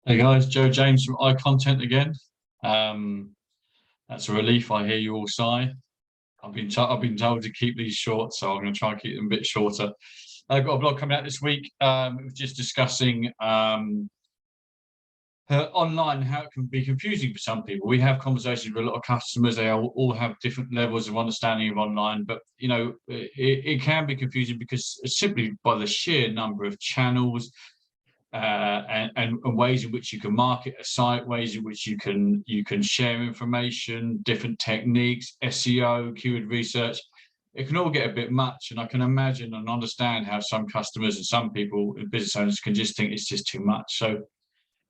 Hey guys, Joe James from iContent again. Um, that's a relief. I hear you all sigh. I've been told to keep these short, so I'm going to try and keep them a bit shorter. I've got a blog coming out this week. It was just discussing online how it can be confusing for some people. We have conversations with a lot of customers. They all have different levels of understanding of online, but it can be confusing because simply by the sheer number of channels and ways in which you can market a site, ways in which you can share information, different techniques, SEO, keyword research. It can all get a bit much, and I can imagine and understand how some customers and some people, business owners, can just think it's just too much. So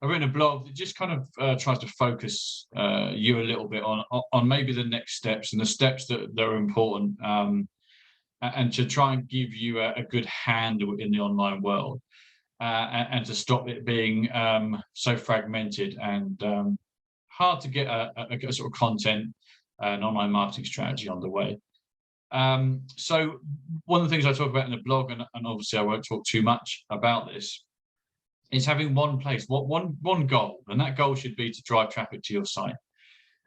I've written a blog that just kind of tries to focus you a little bit on maybe the next steps and the steps that are important, and to try and give you a good handle in the online world. And to stop it being so fragmented and hard to get a sort of content and online marketing strategy on the way. So one of the things I talk about in the blog, and obviously I won't talk too much about this, is having one place, one goal, and that goal should be to drive traffic to your site.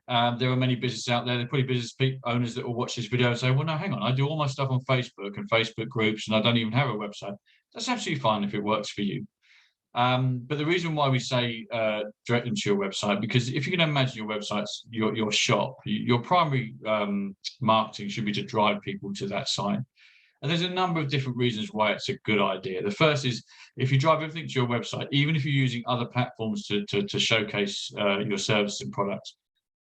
There are many businesses out there, probably business owners that will watch this video and say, well, no, hang on, I do all my stuff on Facebook and Facebook groups, and I don't even have a website. That's absolutely fine if it works for you. But the reason why we say direct them to your website, because if you can imagine your website's your shop, your primary marketing should be to drive people to that site. And there's a number of different reasons why it's a good idea. The first is if you drive everything to your website, even if you're using other platforms to showcase your services and products,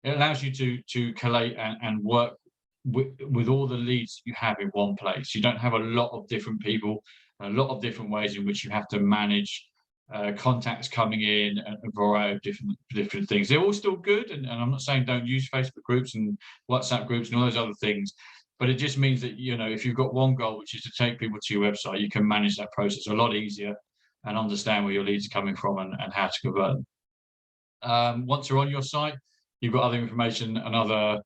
it allows you to collate and work with all the leads you have in one place. You don't have a lot of different people, a lot of different ways in which you have to manage contacts coming in, and a variety of different things. They're all still good, and I'm not saying don't use Facebook groups and WhatsApp groups and all those other things, but it just means that if you've got one goal, which is to take people to your website, you can manage that process a lot easier and understand where your leads are coming from and how to convert them. Once they're on your site, you've got other information and other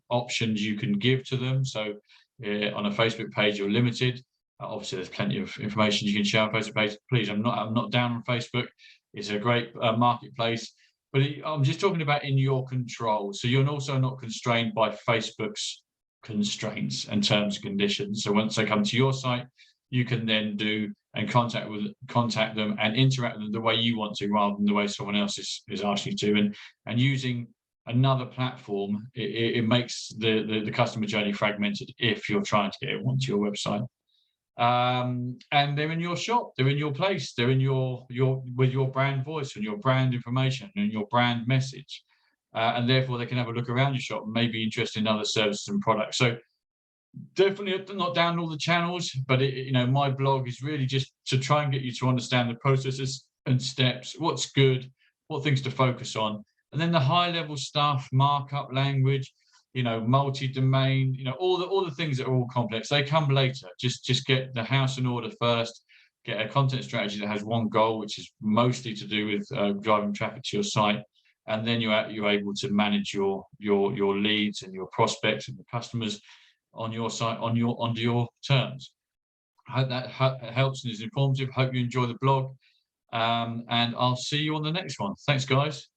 options you can give to them. So on a Facebook page, you're limited. Obviously, there's plenty of information you can share on Facebook page. Please, I'm not down on Facebook. It's a great marketplace, but I'm just talking about in your control. So you're also not constrained by Facebook's constraints and terms and conditions. So once they come to your site, you can then do and contact them and interact with them the way you want to, rather than the way someone else is asking you to. And using another platform, it makes the customer journey fragmented if you're trying to get it onto your website. And they're in your shop, they're in your place, they're in your with your brand voice and your brand information and your brand message, and therefore they can have a look around your shop and maybe interested in other services and products. So definitely not down all the channels, but my blog is really just to try and get you to understand the processes and steps, what's good, what things to focus on, and then the high level stuff, markup language, multi-domain, all the things that are all complex, they come later. Just get the house in order first, get a content strategy that has one goal, which is mostly to do with driving traffic to your site, and then you're able to manage your leads and your prospects and the customers on your site under your terms. I hope that helps and is informative. Hope you enjoy the blog, and I'll see you on the next one. Thanks, guys.